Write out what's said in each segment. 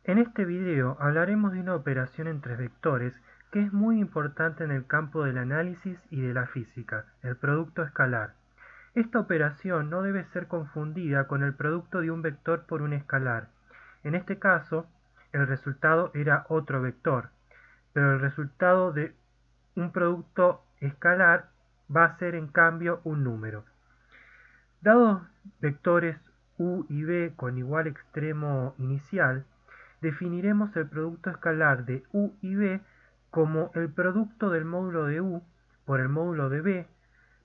En este video hablaremos de una operación en tres vectores que es muy importante en el campo del análisis y de la física, el producto escalar. Esta operación no debe ser confundida con el producto de un vector por un escalar. En este caso, el resultado era otro vector, pero el resultado de un producto escalar va a ser en cambio un número. Dados vectores u y b con igual extremo inicial, definiremos el producto escalar de u y b como el producto del módulo de u por el módulo de b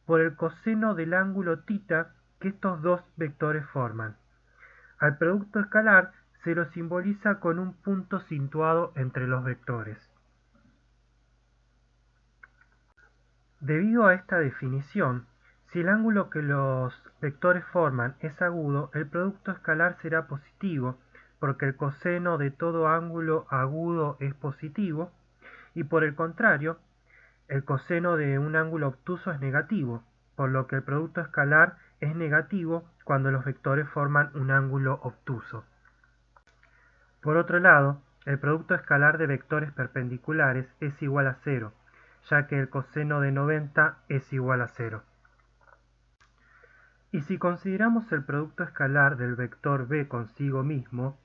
por el coseno del ángulo θ que estos dos vectores forman. Al producto escalar se lo simboliza con un punto situado entre los vectores. Debido a esta definición, si el ángulo que los vectores forman es agudo, el producto escalar será positivo, porque el coseno de todo ángulo agudo es positivo, y por el contrario, el coseno de un ángulo obtuso es negativo, por lo que el producto escalar es negativo cuando los vectores forman un ángulo obtuso. Por otro lado, el producto escalar de vectores perpendiculares es igual a 0, ya que el coseno de 90 es igual a 0. Y si consideramos el producto escalar del vector b consigo mismo,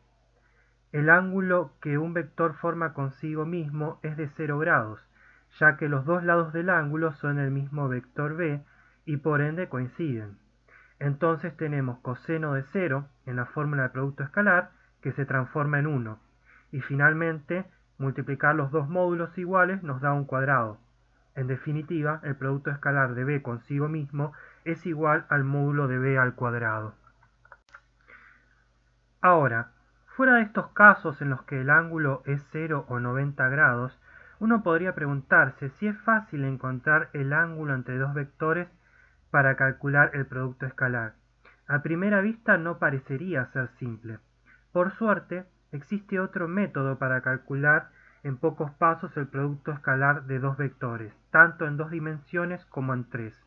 el ángulo que un vector forma consigo mismo es de 0 grados, ya que los dos lados del ángulo son el mismo vector b y por ende coinciden. Entonces tenemos coseno de 0 en la fórmula de producto escalar que se transforma en 1. Y finalmente, multiplicar los dos módulos iguales nos da un cuadrado. En definitiva, el producto escalar de b consigo mismo es igual al módulo de b al cuadrado. Ahora, fuera de estos casos en los que el ángulo es 0 o 90 grados, uno podría preguntarse si es fácil encontrar el ángulo entre dos vectores para calcular el producto escalar. A primera vista no parecería ser simple. Por suerte, existe otro método para calcular en pocos pasos el producto escalar de dos vectores, tanto en dos dimensiones como en tres.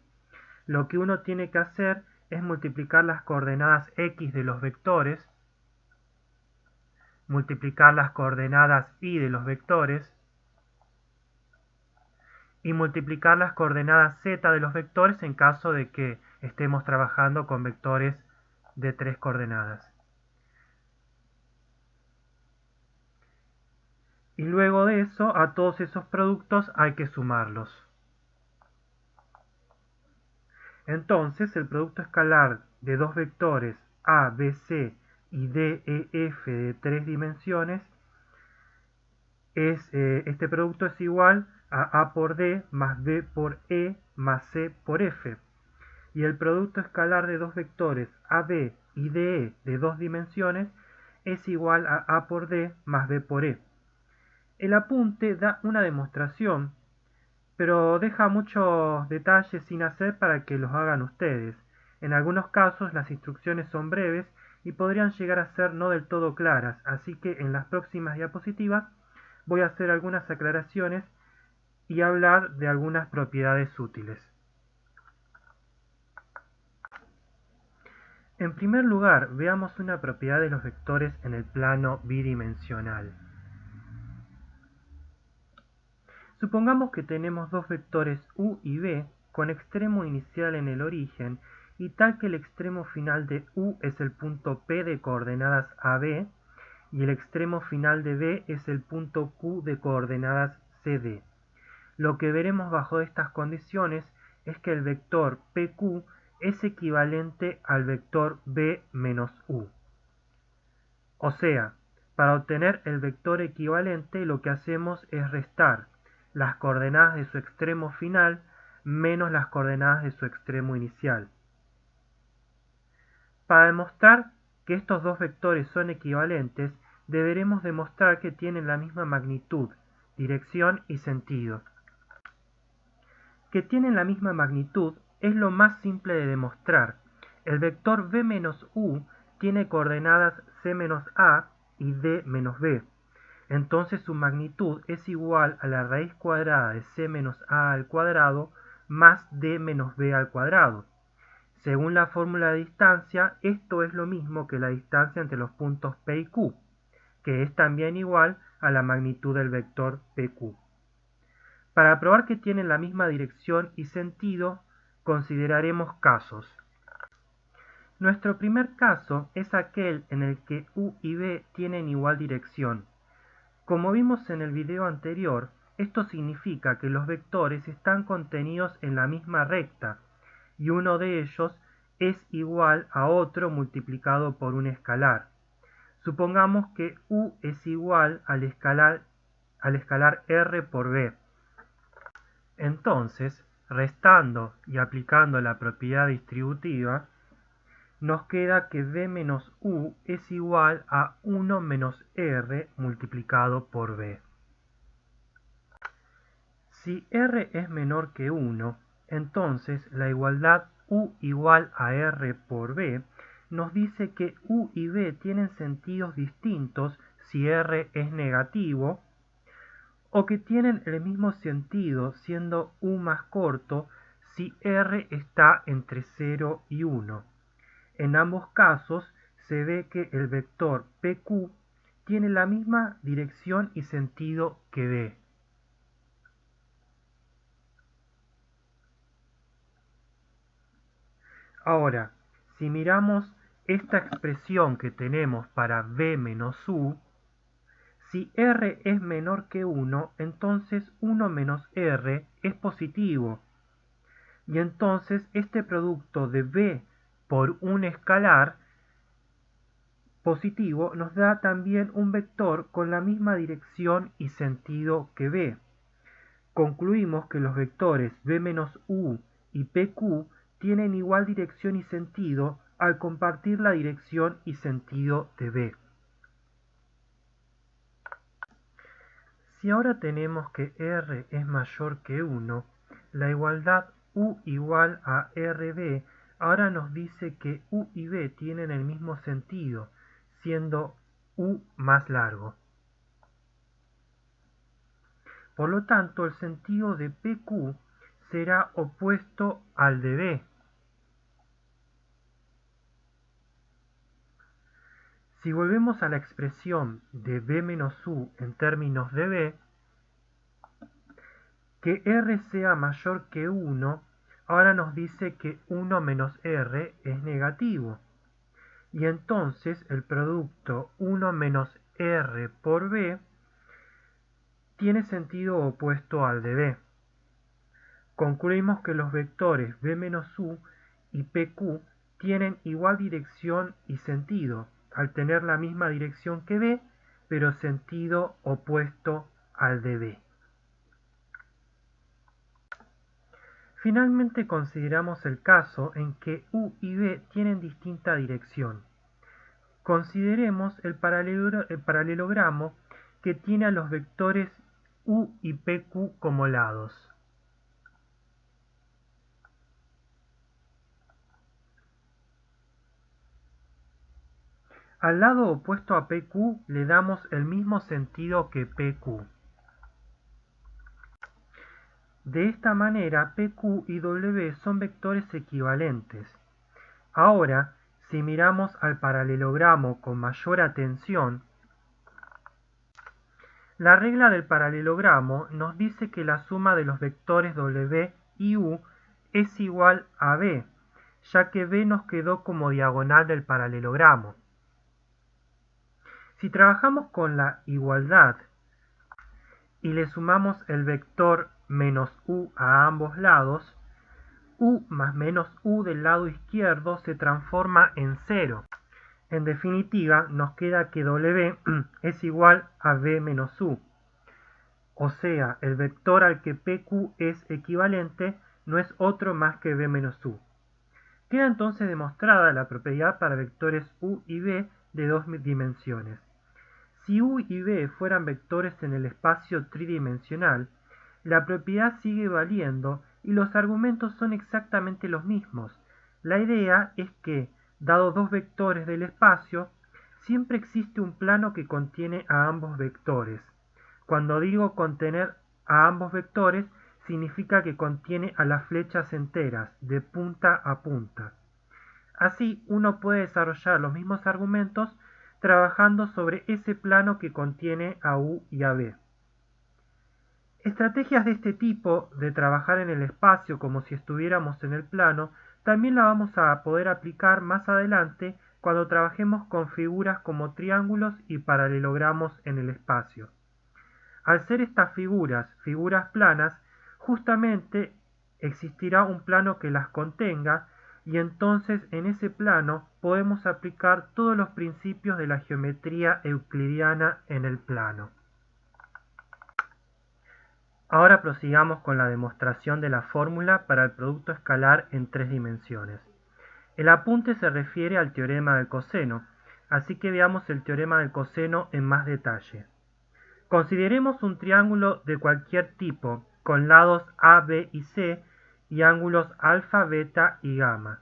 Lo que uno tiene que hacer es multiplicar las coordenadas x de los vectores, multiplicar las coordenadas y de los vectores, y multiplicar las coordenadas z de los vectores en caso de que estemos trabajando con vectores de tres coordenadas. Y luego de eso, a todos esos productos hay que sumarlos. Entonces, el producto escalar de dos vectores a, b, c y d, e, f de tres dimensiones este producto es igual a por d más b por e más c por f. Y el producto escalar de dos vectores AB y DE de dos dimensiones es igual a por D más B por E. El apunte da una demostración, pero deja muchos detalles sin hacer para que los hagan ustedes. En algunos casos las instrucciones son breves y podrían llegar a ser no del todo claras, así que en las próximas diapositivas voy a hacer algunas aclaraciones y hablar de algunas propiedades útiles. En primer lugar, veamos una propiedad de los vectores en el plano bidimensional. Supongamos que tenemos dos vectores u y b con extremo inicial en el origen y tal que el extremo final de u es el punto P de coordenadas AB y el extremo final de b es el punto Q de coordenadas CD. Lo que veremos bajo estas condiciones es que el vector PQ es equivalente al vector b menos u. O sea, para obtener el vector equivalente lo que hacemos es restar las coordenadas de su extremo final menos las coordenadas de su extremo inicial. Para demostrar que estos dos vectores son equivalentes, deberemos demostrar que tienen la misma magnitud, dirección y sentido. Que tienen la misma magnitud es lo más simple de demostrar. El vector b menos u tiene coordenadas c menos a y d menos b. Entonces su magnitud es igual a la raíz cuadrada de c menos a al cuadrado más d menos b al cuadrado. Según la fórmula de distancia, esto es lo mismo que la distancia entre los puntos P y Q, que es también igual a la magnitud del vector PQ. Para probar que tienen la misma dirección y sentido, consideraremos casos. Nuestro primer caso es aquel en el que U y V tienen igual dirección. Como vimos en el video anterior, esto significa que los vectores están contenidos en la misma recta y uno de ellos es igual a otro multiplicado por un escalar. Supongamos que U es igual al escalar R por V. Entonces, restando y aplicando la propiedad distributiva, nos queda que V menos U es igual a 1 menos R multiplicado por V. Si R es menor que 1, entonces la igualdad U igual a R por V nos dice que U y V tienen sentidos distintos si R es negativo, o que tienen el mismo sentido siendo U más corto si R está entre 0 y 1. En ambos casos se ve que el vector PQ tiene la misma dirección y sentido que V. Ahora, si miramos esta expresión que tenemos para V menos U, si R es menor que 1, entonces 1 menos R es positivo. Y entonces este producto de V por un escalar positivo nos da también un vector con la misma dirección y sentido que V. Concluimos que los vectores V menos U y PQ tienen igual dirección y sentido al compartir la dirección y sentido de V. Si ahora tenemos que R es mayor que 1, la igualdad U igual a RV ahora nos dice que U y V tienen el mismo sentido, siendo U más largo. Por lo tanto, el sentido de PQ será opuesto al de V. Si volvemos a la expresión de V menos U en términos de V, que R sea mayor que 1, ahora nos dice que 1 menos R es negativo. Y entonces el producto 1 menos R por V tiene sentido opuesto al de V. Concluimos que los vectores V menos U y PQ tienen igual dirección y sentido, al tener la misma dirección que V, pero sentido opuesto al de V. Finalmente consideramos el caso en que U y V tienen distinta dirección. Consideremos el paralelogramo que tiene a los vectores U y PQ como lados. Al lado opuesto a PQ le damos el mismo sentido que PQ. De esta manera, PQ y W son vectores equivalentes. Ahora, si miramos al paralelogramo con mayor atención, la regla del paralelogramo nos dice que la suma de los vectores W y U es igual a V, ya que V nos quedó como diagonal del paralelogramo. Si trabajamos con la igualdad y le sumamos el vector menos U a ambos lados, U más menos U del lado izquierdo se transforma en 0. En definitiva, nos queda que W es igual a V menos U. O sea, el vector al que PQ es equivalente no es otro más que V menos U. Queda entonces demostrada la propiedad para vectores U y V de dos dimensiones. Si U y V fueran vectores en el espacio tridimensional, la propiedad sigue valiendo y los argumentos son exactamente los mismos. La idea es que, dado dos vectores del espacio, siempre existe un plano que contiene a ambos vectores. Cuando digo contener a ambos vectores, significa que contiene a las flechas enteras, de punta a punta. Así, uno puede desarrollar los mismos argumentos trabajando sobre ese plano que contiene a U y a B. Estrategias de este tipo, de trabajar en el espacio como si estuviéramos en el plano, también la vamos a poder aplicar más adelante cuando trabajemos con figuras como triángulos y paralelogramos en el espacio. Al ser estas figuras planas, justamente existirá un plano que las contenga y entonces en ese plano podemos aplicar todos los principios de la geometría euclidiana en el plano. Ahora prosigamos con la demostración de la fórmula para el producto escalar en tres dimensiones. El apunte se refiere al teorema del coseno, así que veamos el teorema del coseno en más detalle. Consideremos un triángulo de cualquier tipo, con lados A, B y C y ángulos alfa, beta y gamma.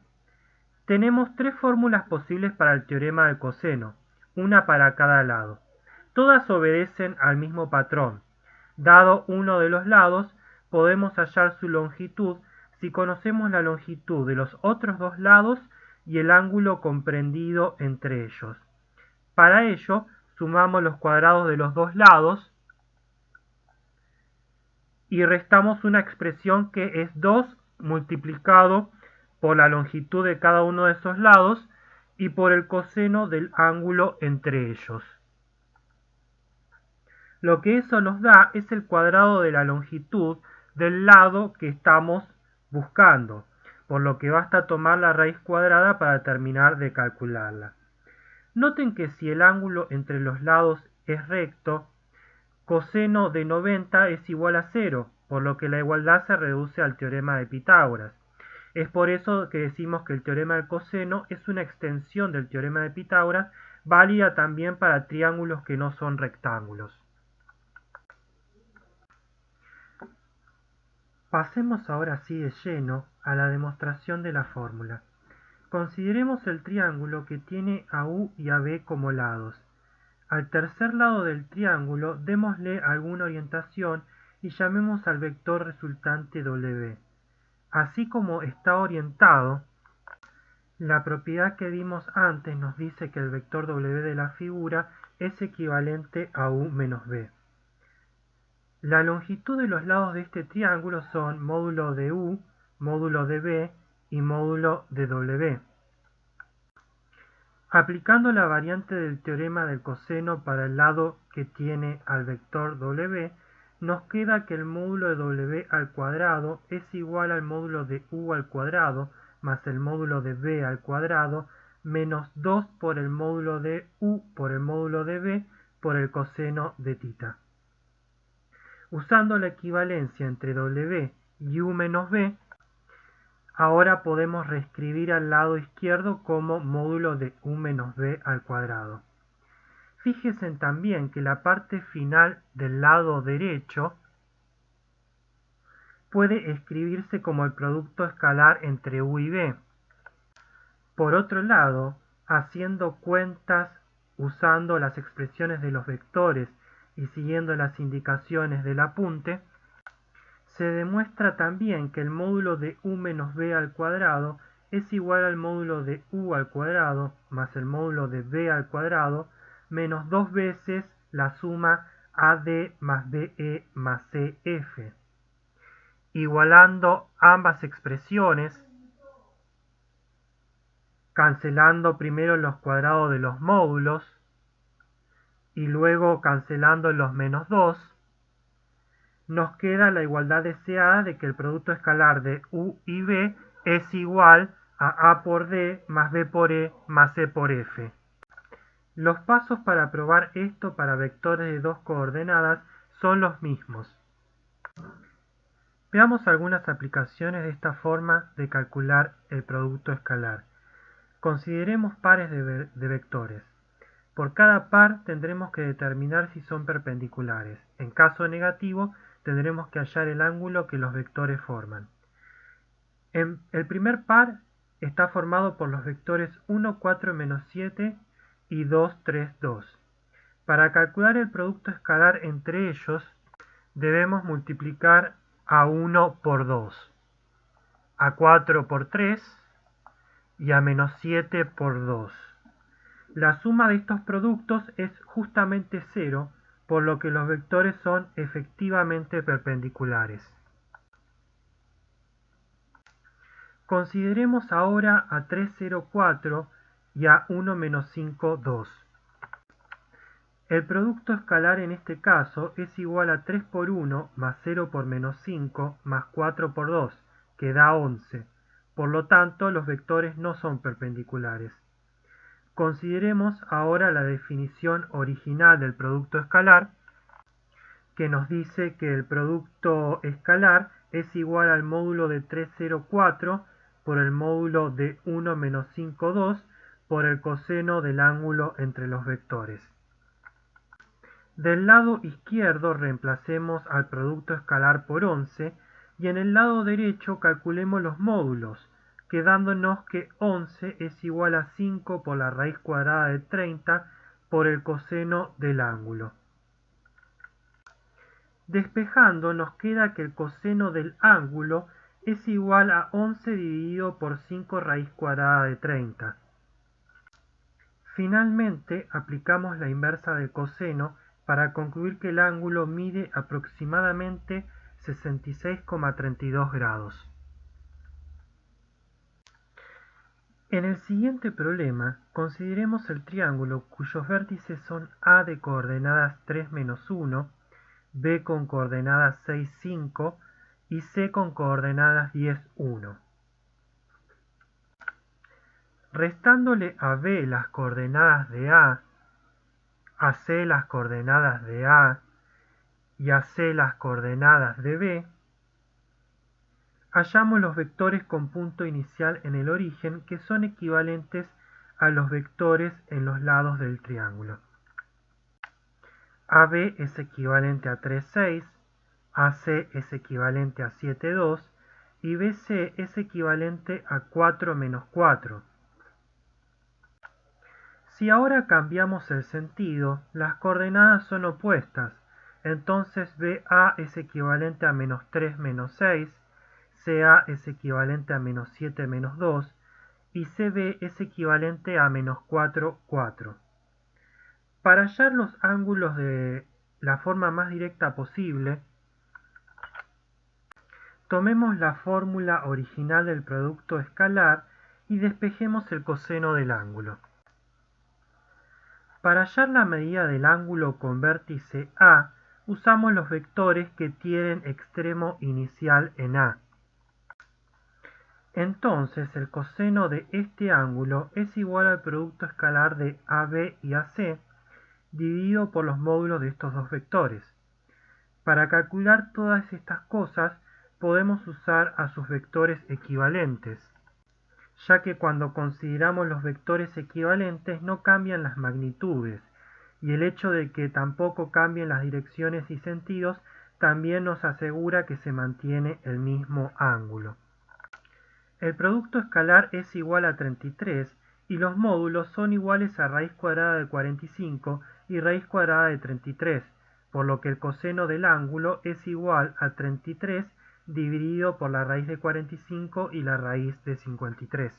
Tenemos tres fórmulas posibles para el teorema del coseno, una para cada lado. Todas obedecen al mismo patrón. Dado uno de los lados, podemos hallar su longitud si conocemos la longitud de los otros dos lados y el ángulo comprendido entre ellos. Para ello, sumamos los cuadrados de los dos lados y restamos una expresión que es 2 multiplicado por la longitud de cada uno de esos lados y por el coseno del ángulo entre ellos. Lo que eso nos da es el cuadrado de la longitud del lado que estamos buscando, por lo que basta tomar la raíz cuadrada para terminar de calcularla. Noten que si el ángulo entre los lados es recto, coseno de 90 es igual a 0, por lo que la igualdad se reduce al teorema de Pitágoras. Es por eso que decimos que el teorema del coseno es una extensión del teorema de Pitágoras, válida también para triángulos que no son rectángulos. Pasemos ahora sí de lleno a la demostración de la fórmula. Consideremos el triángulo que tiene a U y a B como lados. Al tercer lado del triángulo démosle alguna orientación y llamemos al vector resultante W. Así como está orientado, la propiedad que vimos antes nos dice que el vector W de la figura es equivalente a U menos B. La longitud de los lados de este triángulo son módulo de U, módulo de B y módulo de W. Aplicando la variante del teorema del coseno para el lado que tiene al vector W, nos queda que el módulo de W al cuadrado es igual al módulo de U al cuadrado más el módulo de B al cuadrado menos 2 por el módulo de U por el módulo de B por el coseno de tita. Usando la equivalencia entre W y U menos B, ahora podemos reescribir al lado izquierdo como módulo de U menos B al cuadrado. Fíjense también que la parte final del lado derecho puede escribirse como el producto escalar entre U y B. Por otro lado, haciendo cuentas usando las expresiones de los vectores y siguiendo las indicaciones del apunte, se demuestra también que el módulo de U menos B al cuadrado es igual al módulo de U al cuadrado más el módulo de B al cuadrado menos 2 veces la suma AD más BE más CF. Igualando ambas expresiones, cancelando primero los cuadrados de los módulos y luego cancelando los menos 2, nos queda la igualdad deseada de que el producto escalar de U y B es igual a A por D más B por E más C por F. Los pasos para probar esto para vectores de dos coordenadas son los mismos. Veamos algunas aplicaciones de esta forma de calcular el producto escalar. Consideremos pares de vectores. Por cada par tendremos que determinar si son perpendiculares. En caso negativo, tendremos que hallar el ángulo que los vectores forman. El primer par está formado por los vectores 1, 4, menos 7 y 2, 3, 2. Para calcular el producto escalar entre ellos, debemos multiplicar a 1 por 2, a 4 por 3 y a menos 7 por 2. La suma de estos productos es justamente cero, por lo que los vectores son efectivamente perpendiculares. Consideremos ahora a 3, 0, 4 y a 1, menos 5, 2. El producto escalar en este caso es igual a 3 por 1 más 0 por menos 5 más 4 por 2, que da 11. Por lo tanto, los vectores no son perpendiculares. Consideremos ahora la definición original del producto escalar, que nos dice que el producto escalar es igual al módulo de 3, 0, 4 por el módulo de 1 menos 5, 2 por el coseno del ángulo entre los vectores. Del lado izquierdo reemplacemos al producto escalar por 11 y en el lado derecho calculemos los módulos, quedándonos que 11 es igual a 5 por la raíz cuadrada de 30 por el coseno del ángulo. Despejando nos queda que el coseno del ángulo es igual a 11 dividido por 5 raíz cuadrada de 30. Finalmente aplicamos la inversa del coseno para concluir que el ángulo mide aproximadamente 66,32 grados. En el siguiente problema, consideremos el triángulo cuyos vértices son A de coordenadas 3, menos 1, B con coordenadas 6, 5 y C con coordenadas 10, 1. Restándole a B las coordenadas de A C las coordenadas de A y a C las coordenadas de B, hallamos los vectores con punto inicial en el origen que son equivalentes a los vectores en los lados del triángulo. AB es equivalente a 3, 6, AC es equivalente a 7, 2 y BC es equivalente a 4, menos 4. Si ahora cambiamos el sentido, las coordenadas son opuestas, entonces BA es equivalente a menos 3, menos 6, CA es equivalente a menos 7, menos 2 y CB es equivalente a menos 4, 4. Para hallar los ángulos de la forma más directa posible, tomemos la fórmula original del producto escalar y despejemos el coseno del ángulo. Para hallar la medida del ángulo con vértice A, usamos los vectores que tienen extremo inicial en A. Entonces el coseno de este ángulo es igual al producto escalar de AB y AC dividido por los módulos de estos dos vectores. Para calcular todas estas cosas podemos usar a sus vectores equivalentes, ya que cuando consideramos los vectores equivalentes no cambian las magnitudes, y el hecho de que tampoco cambien las direcciones y sentidos también nos asegura que se mantiene el mismo ángulo. El producto escalar es igual a 33 y los módulos son iguales a raíz cuadrada de 45 y raíz cuadrada de 33, por lo que el coseno del ángulo es igual a 33 dividido por la raíz de 45 y la raíz de 53.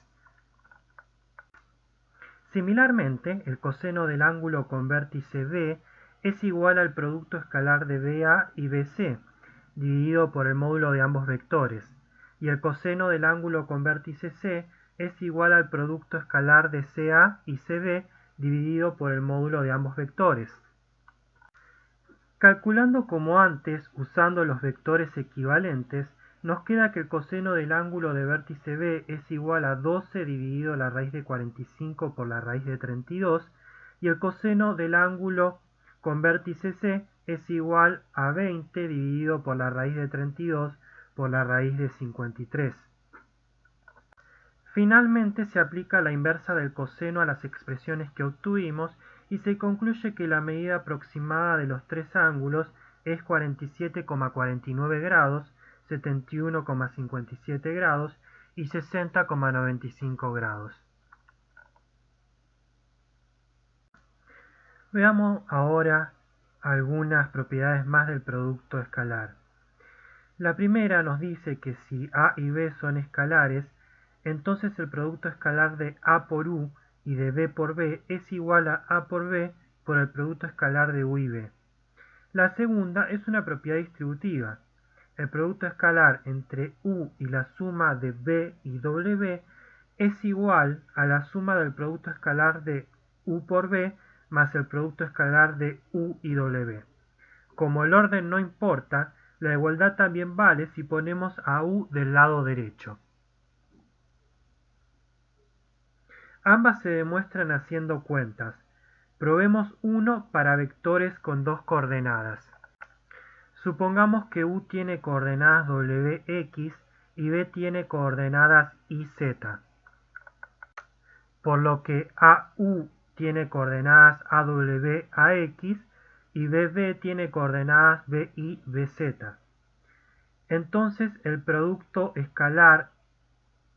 Similarmente, el coseno del ángulo con vértice B es igual al producto escalar de BA y BC, dividido por el módulo de ambos vectores, y el coseno del ángulo con vértice C es igual al producto escalar de CA y CB, dividido por el módulo de ambos vectores. Calculando como antes, usando los vectores equivalentes, nos queda que el coseno del ángulo de vértice B es igual a 12 dividido la raíz de 45 por la raíz de 32 y el coseno del ángulo con vértice C es igual a 20 dividido por la raíz de 32 por la raíz de 53. Finalmente se aplica la inversa del coseno a las expresiones que obtuvimos y se concluye que la medida aproximada de los tres ángulos es 47,49 grados, 71,57 grados y 60,95 grados. Veamos ahora algunas propiedades más del producto escalar. La primera nos dice que si A y B son escalares, entonces el producto escalar de A por U y de b por b es igual a por b por el producto escalar de u y b. La segunda es una propiedad distributiva. El producto escalar entre u y la suma de b y w es igual a la suma del producto escalar de u por b más el producto escalar de u y w. Como el orden no importa, la igualdad también vale si ponemos a u del lado derecho. Ambas se demuestran haciendo cuentas. Probemos uno para vectores con dos coordenadas. Supongamos que u tiene coordenadas wx y b tiene coordenadas yz, por lo que AU tiene coordenadas AW, AX y BB tiene coordenadas BY, BZ. Entonces el producto escalar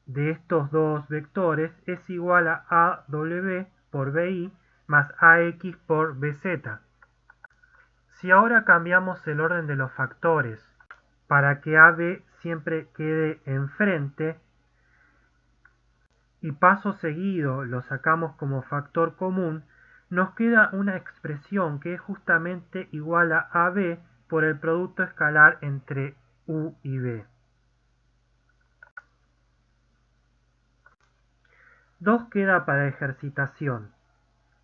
de estos dos vectores es igual a AW por BY más AX por BZ. Si ahora cambiamos el orden de los factores para que AB siempre quede enfrente y paso seguido lo sacamos como factor común, nos queda una expresión que es justamente igual a AB por el producto escalar entre U y B. 2 queda para ejercitación.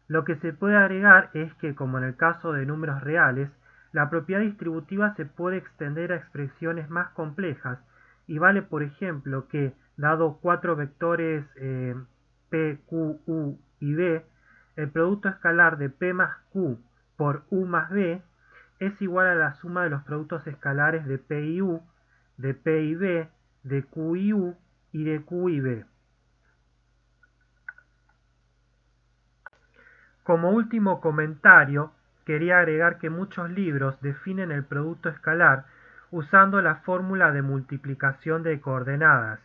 Lo que se puede agregar es que, como en el caso de números reales, la propiedad distributiva se puede extender a expresiones más complejas y vale, por ejemplo, que, dado 4 vectores P, Q, U y B, el producto escalar de P más Q por U más B es igual a la suma de los productos escalares de P y U, de P y B, de Q y U y de Q y B. Como último comentario, quería agregar que muchos libros definen el producto escalar usando la fórmula de multiplicación de coordenadas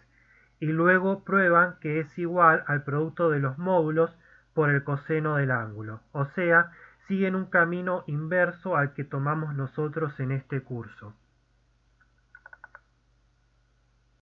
y luego prueban que es igual al producto de los módulos por el coseno del ángulo, o sea, siguen un camino inverso al que tomamos nosotros en este curso.